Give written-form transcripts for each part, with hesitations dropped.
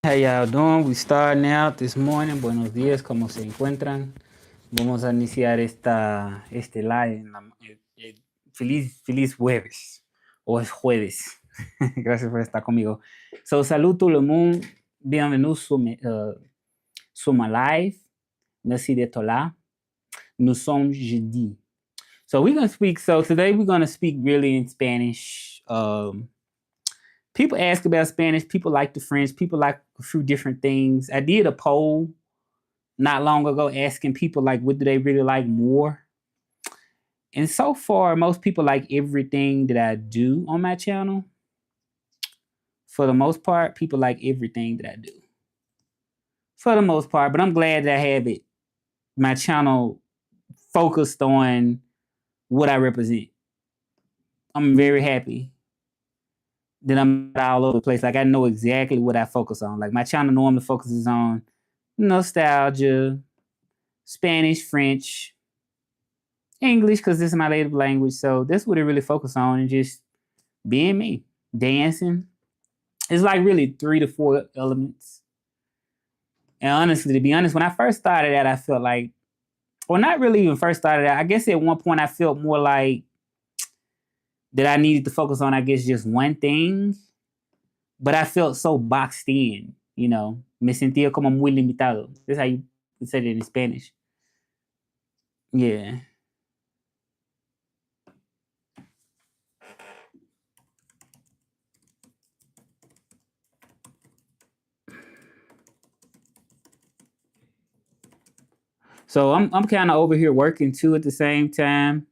How y'all doing? We starting out this morning. Buenos días, ¿cómo se encuentran? Vamos a iniciar este live. Feliz jueves. O es jueves. Gracias por estar conmigo. So, salut tout le monde. Bienvenue sur ma live. Merci d'être là. Nous sommes jeudi. So today we're going to speak really in Spanish. People ask about Spanish. People like the French. People like a few different things. I did a poll not long ago asking people like what do they really like more. And so far, most people like everything that I do on my channel. For the most part, people like everything that I do. For the most part, but I'm glad that I have it. My channel focused on what I represent. I'm very happy that I'm all over the place. Like I know exactly what I focus on. Like my channel normally focuses on nostalgia, Spanish, French, English, because this is my native language. So that's what it really focuses on, and just being me, dancing. It's like really 3 to 4 elements. And honestly, to be honest, when I first started that, I felt like, well, not really even first started that. I guess at one point I felt more like that I needed to focus on, I guess, just one thing. But I felt so boxed in, you know. Me sentía como muy limitado. That's how you say it in Spanish. Yeah. So I'm kind of over here working too at the same time.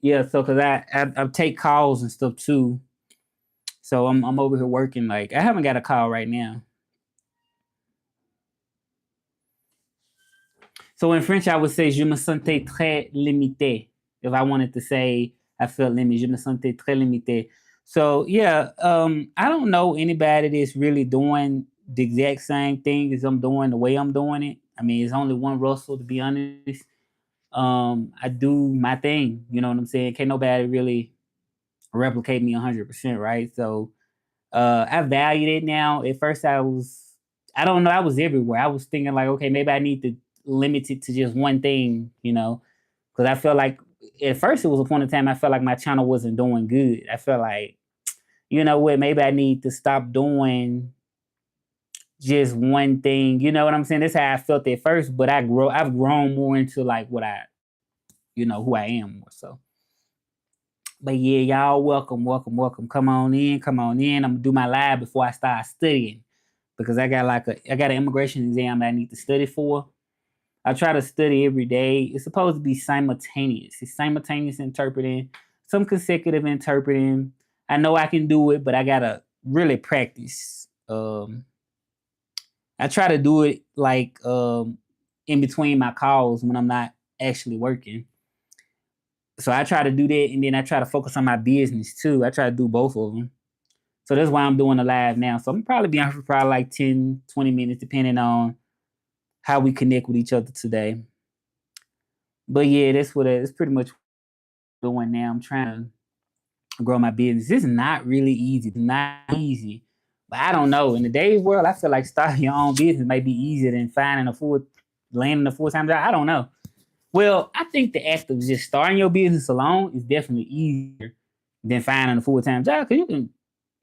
Yeah, so because I take calls and stuff too. So I'm over here working. Like I haven't got a call right now. So in French, I would say je me sentais très limité. If I wanted to say I felt limited, je me sentais très limité. So yeah, I don't know anybody that's really doing the exact same thing as I'm doing the way I'm doing it. I mean, it's only one Russell to be honest. I do my thing. You know what I'm saying? Can't nobody really replicate me 100%, right? So I valued it now. At first, I don't know, I was everywhere. I was thinking like, okay, maybe I need to limit it to just one thing, you know, because I felt like at first it was a point in time I felt like my channel wasn't doing good. I felt like, you know what, maybe I need to stop doing just one thing. You know what I'm saying? That's how I felt at first, but I've grown more into like what who I am more so. But yeah, y'all welcome. Come on in, come on in. I'm gonna do my live before I start studying because I got an immigration exam that I need to study for. I try to study every day. It's supposed to be simultaneous. It's simultaneous interpreting, some consecutive interpreting. I know I can do it, but I gotta really practice. I try to do it like in between my calls when I'm not actually working. So I try to do that, and then I try to focus on my business too. I try to do both of them. So that's why I'm doing the live now. So I'm probably be on for probably like 10, 20 minutes, depending on how we connect with each other today. But yeah, that's pretty much what I'm doing now. I'm trying to grow my business. It's not really easy. It's not easy. But I don't know. In today's world, I feel like starting your own business might be easier than landing a full time job. I don't know. Well, I think the act of just starting your business alone is definitely easier than finding a full time job because you can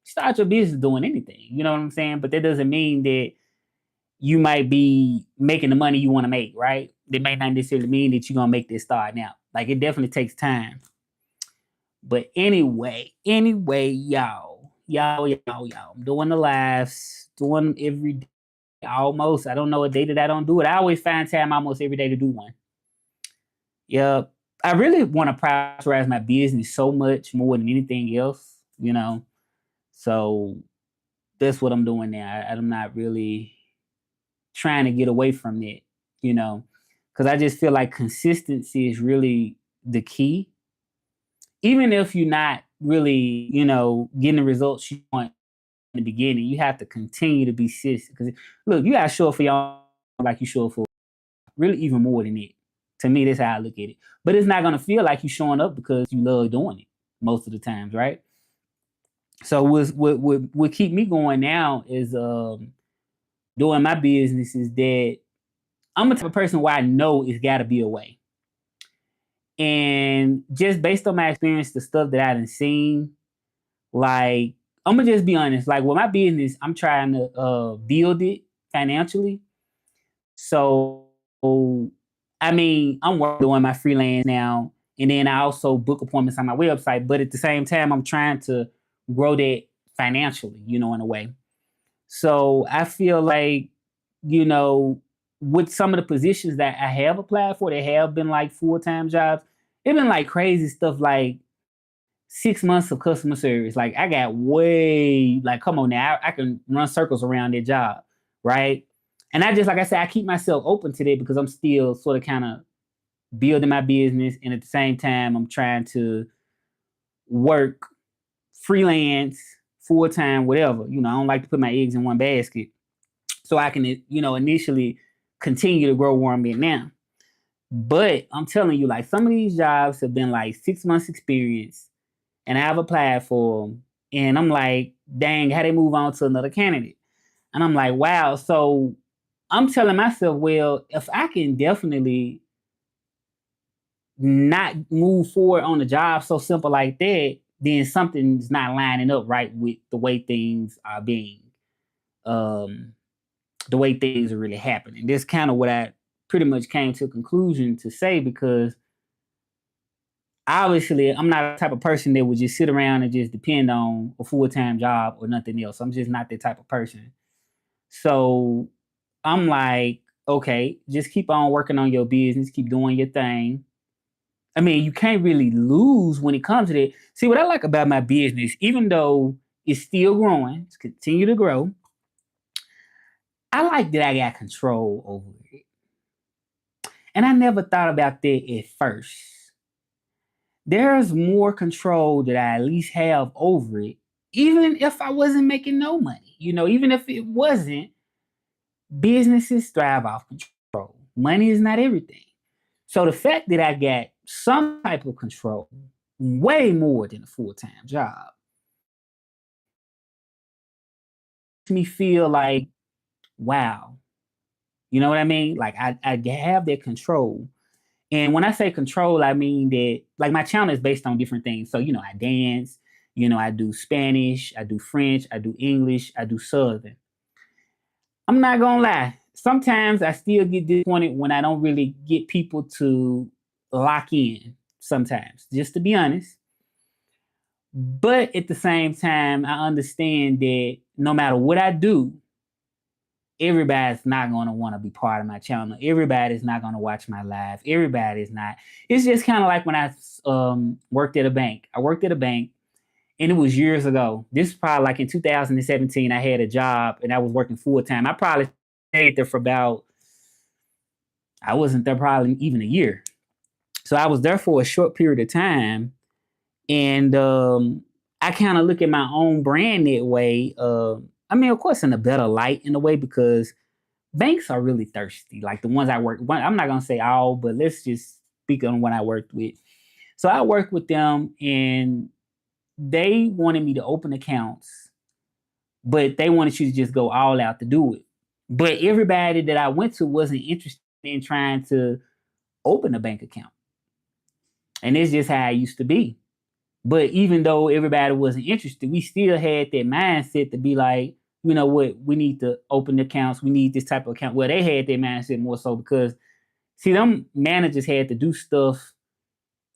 start your business doing anything. You know what I'm saying? But that doesn't mean that you might be making the money you want to make, right? That may not necessarily mean that you're gonna make this start now. Like it definitely takes time. But anyway, y'all. I'm doing the lives, doing every day almost. I don't know a day that I don't do it. I always find time almost every day to do one. Yeah, I really want to prioritize my business so much more than anything else, you know. So that's what I'm doing now. I'm not really trying to get away from it, you know, because I just feel like consistency is really the key. Even if you're not really, getting the results you want in the beginning, you have to continue to be consistent. Because look, you gotta show up for y'all like you show up for really even more than it. To me, that's how I look at it. But it's not gonna feel like you showing up because you love doing it most of the times, right? So what keep me going now is doing my business is that I'm a type of person where I know it's got to be a way. And just based on my experience, the stuff that I done seen, like I'm gonna just be honest. Like with my business, I'm trying to build it financially. So I mean, I'm working doing my freelance now, and then I also book appointments on my website. But at the same time, I'm trying to grow that financially, in a way. So I feel like, you know, with some of the positions that I have applied for, they have been like full time jobs. It's been like crazy stuff like 6 months of customer service. Like I got way like, come on now, I can run circles around that job, right? And I just like I said, I keep myself open to that because I'm still sort of kind of building my business, and at the same time, I'm trying to work freelance, full time, whatever. I don't like to put my eggs in one basket, so I can initially continue to grow where I'm at now. But I'm telling you, like some of these jobs have been like 6 months experience, and I've applied for them, and I'm like, dang, how they move on to another candidate? And I'm like, wow. So I'm telling myself, well, if I can definitely not move forward on a job so simple like that, then something's not lining up right with the way things are being, um, the way things are really happening. That's kind of what I pretty much came to a conclusion to say, because obviously I'm not the type of person that would just sit around and just depend on a full-time job or nothing else. I'm just not that type of person. So I'm like, okay, just keep on working on your business, keep doing your thing. I mean, you can't really lose when it comes to that. See, what I like about my business, even though it's still growing, it's continue to grow, I like that I got control over it. And I never thought about that at first. There's more control that I at least have over it, even if I wasn't making no money. Even if it wasn't, businesses thrive off control. Money is not everything. So the fact that I got some type of control, way more than a full time job, makes me feel like, wow. You know what I mean? Like I have that control. And when I say control, I mean that like my channel is based on different things. So, I dance, I do Spanish, I do French, I do English, I do Southern. I'm not gonna lie. Sometimes I still get disappointed when I don't really get people to lock in sometimes, just to be honest. But at the same time, I understand that no matter what I do, everybody's not going to want to be part of my channel. Everybody's not going to watch my live. Everybody's not. It's just kind of like when I worked at a bank. I worked at a bank, and it was years ago. This is probably like in 2017. I had a job, and I was working full time. I probably stayed there for about, I wasn't there probably even a year. So I was there for a short period of time, and I kind of look at my own brand that way. I mean, of course, in a better light in a way, because banks are really thirsty. Like the ones I work, I'm not gonna say all, but let's just speak on what I worked with. So I worked with them, and they wanted me to open accounts, but they wanted you to just go all out to do it. But everybody that I went to wasn't interested in trying to open a bank account, and it's just how I used to be. But even though everybody wasn't interested, we still had that mindset to be like, you know what, we need to open accounts. We need this type of account. Well, they had that mindset more so because, see, them managers had to do stuff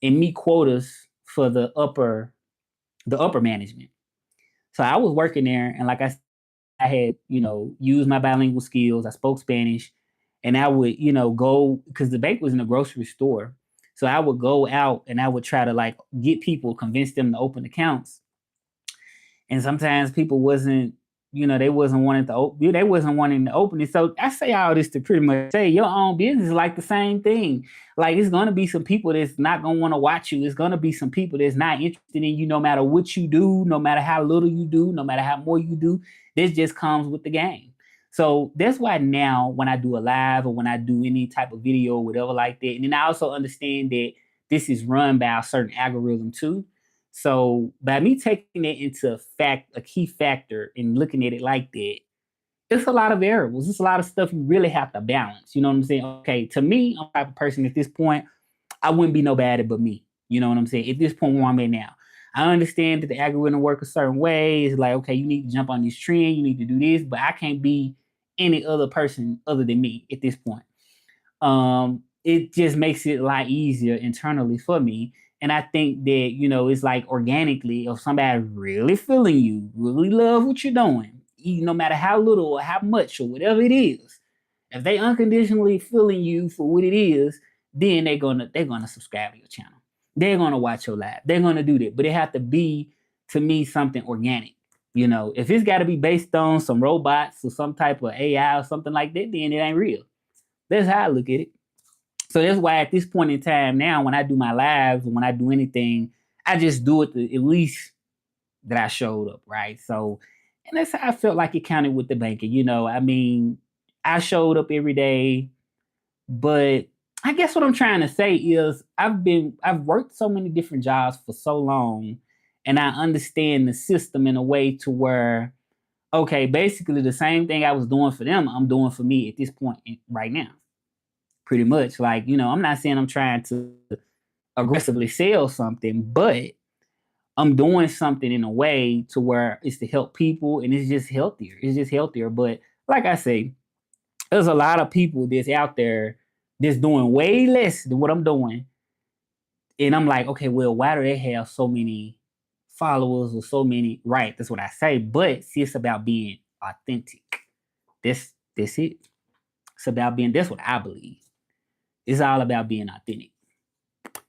and meet quotas for the upper management. So I was working there, and like I had, used my bilingual skills. I spoke Spanish, and I would, go because the bank was in a grocery store. So I would go out and I would try to like get people, convince them to open accounts. And sometimes people wasn't, they wasn't wanting to open. They wasn't wanting to open it. So I say all this to pretty much say your own business is like the same thing. Like it's gonna be some people that's not gonna want to watch you. It's gonna be some people that's not interested in you, no matter what you do, no matter how little you do, no matter how more you do. This just comes with the game. So that's why now when I do a live or when I do any type of video or whatever like that, and then I also understand that this is run by a certain algorithm too. So by me taking it into a key factor and looking at it like that, it's a lot of variables. It's a lot of stuff you really have to balance. You know what I'm saying? Okay, to me, I'm the type of person at this point, I wouldn't be nobody but me. You know what I'm saying? At this point where I'm at now. I understand that the algorithm work a certain way. It's like, okay, you need to jump on this trend, you need to do this, but I can't be any other person other than me at this point. It just makes it a lot easier internally for me. And I think that, it's like organically, if somebody really feeling you, really love what you're doing, no matter how little or how much or whatever it is, if they unconditionally feeling you for what it is, then they're gonna subscribe to your channel. They're gonna watch your live. They're gonna do that. But it have to be, to me, something organic. If it's got to be based on some robots or some type of AI or something like that, then it ain't real. That's how I look at it. So that's why at this point in time now, when I do my lives, when I do anything, I just do it at least that I showed up, right? So, and that's how I felt like it counted with the banking. I mean, I showed up every day, but I guess what I'm trying to say is I've worked so many different jobs for so long, and I understand the system in a way to where, okay, basically the same thing I was doing for them, I'm doing for me at this point right now. Pretty much. Like, I'm not saying I'm trying to aggressively sell something, but I'm doing something in a way to where it's to help people and it's just healthier. It's just healthier. But like I say, there's a lot of people that's out there that's doing way less than what I'm doing. And I'm like, okay, well, why do they have so many followers or so many? Right, that's what I say. But see, it's about being authentic. That's it. It's about being, that's what I believe. It's all about being authentic.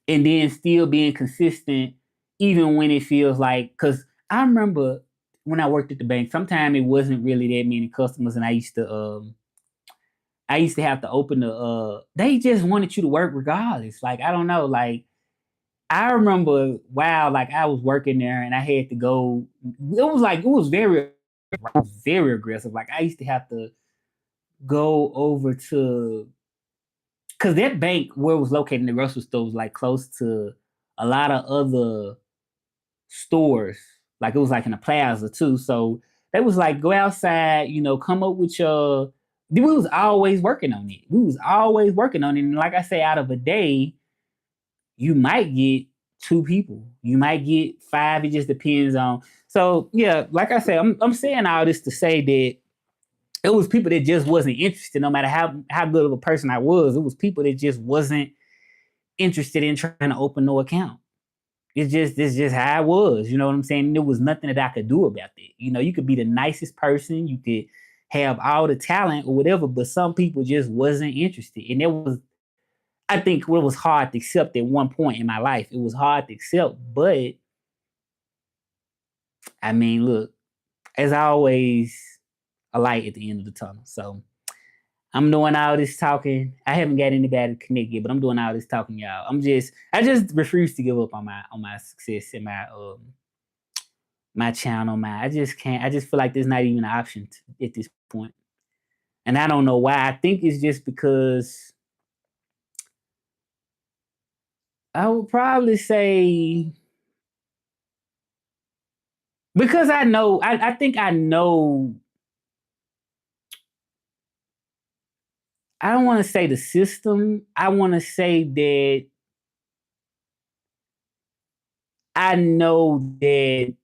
And then still being consistent, even when it feels like, because I remember when I worked at the bank, sometimes it wasn't really that many customers, and I used to have to open they just wanted you to work regardless. Like, I don't know, like, I remember, wow, like I was working there and I had to go, it was very aggressive. Like, I used to have to go over to, because that bank where it was located in the grocery store was like close to a lot of other stores. Like, it was like in a plaza too. So they was like, go outside, come up with your. We was always working on it. We was always working on it. And like I say, out of a day, you might get 2 people. You might get 5. It just depends on. So yeah, like I say, I'm saying all this to say that it was people that just wasn't interested, no matter how good of a person I was. It was people that just wasn't interested in trying to open no account. It's just how it was. You know what I'm saying? There was nothing that I could do about that. You could be the nicest person, you could have all the talent or whatever, but some people just wasn't interested. And it was, I think, what was hard to accept at one point in my life. It was hard to accept, but I mean, look, as always, a light at the end of the tunnel. So I'm doing all this talking. I haven't got anybody to connect yet, but I'm doing all this talking, y'all. I just refuse to give up on my success and my channel. I just can't. I just feel like there's not even an option at this point, and I don't know why. I think it's just because I would probably say because I know. I think I know. I don't want to say the system. I want to say that I know that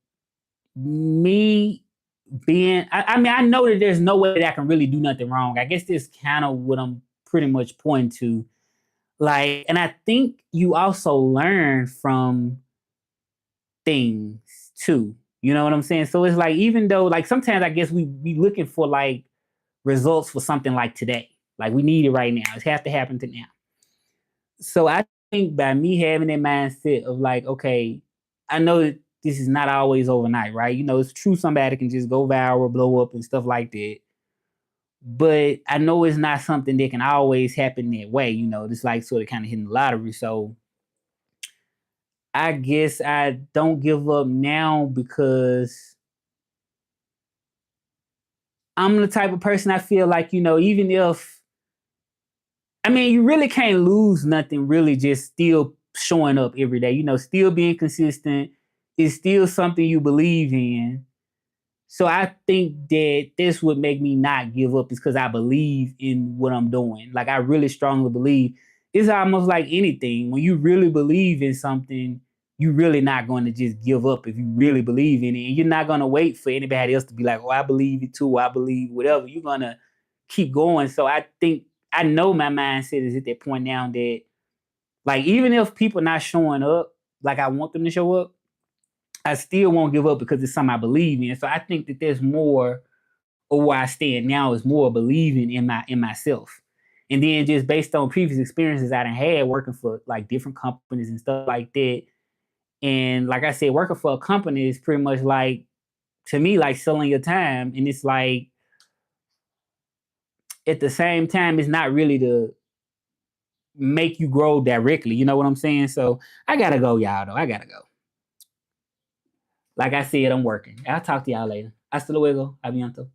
me being, I mean, I know that there's no way that I can really do nothing wrong. I guess that's kind of what I'm pretty much pointing to. Like, and I think you also learn from things too. You know what I'm saying? So it's like, even though, like, sometimes I guess we be looking for like results for something like today. Like, we need it right now. It has to happen to now. So I think by me having that mindset of like, okay, I know that this is not always overnight, right? It's true somebody can just go viral, blow up and stuff like that. But I know it's not something that can always happen that way, it's like sort of kind of hitting the lottery. So I guess I don't give up now because I'm the type of person I feel like, even if, I mean, you really can't lose nothing really just still showing up every day, still being consistent. it's still something you believe in. So I think that this would make me not give up is because I believe in what I'm doing. Like I really strongly believe. It's almost like anything. When you really believe in something, you're really not going to just give up if you really believe in it. And you're not going to wait for anybody else to be like, oh, I believe it too. I believe whatever. You're going to keep going. So I think I know my mindset is at that point now that like even if people not showing up like I want them to show up, I still won't give up because it's something I believe in. So I think that there's more of where I stand now is more believing in myself. And then just based on previous experiences I done had working for like different companies and stuff like that. And like I said, working for a company is pretty much like to me like selling your time. And it's like at the same time, it's not really to make you grow directly. You know what I'm saying? So I gotta go, y'all though. I gotta go. Like I said, I'm working. I'll talk to y'all later. Hasta luego, aviento.